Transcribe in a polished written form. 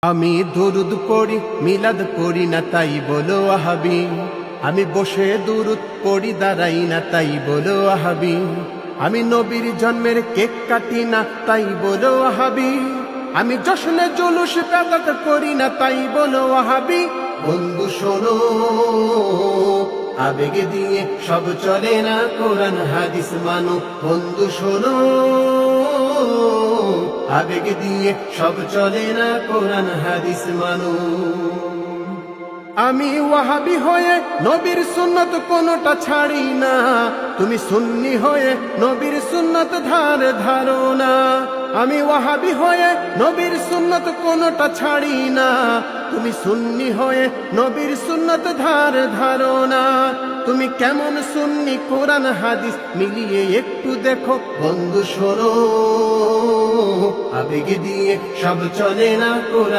আমি দুরুদ পড়ি মিলাদ পড়ি না তাই বলো ওয়াহাবি। আমি বসে দুরুদ পড়ি দাঁড়াই না তাই বলো ওয়াহাবি। আমি নবীর জন্মের কেক কাটি না তাই বলো ওয়াহাবি। আমি জশ্নে জুলুস বেদাত করি না তাই বলো ওয়াহাবি। বন্ধু শোনো, আবেগে দিয়ে সব চলে না, কোরআন হাদিস মানো। বন্ধু শোনো, আবেগ দিয়ে সব চলে না, কোরআন হাদিস মানো। আমি ওয়াহাবি হয়ে নবীর সুন্নত কোনটা ছাড়ি না, তুমি সুন্নি হয়ে নবীর সুন্নত ধারো না। আমি ওয়াহাবি হয়ে নবীর সুন্নত কোনটা ছাড়ি না, তুমি সুন্নি হয়ে নবীর সুন্নত ধারো না। তুমি কেমন সুন্নি কোরআন হাদিস মিলিয়ে একটু দেখো। বন্ধু শোনো, আবেগ দিয়ে সব চলে না, কোরআন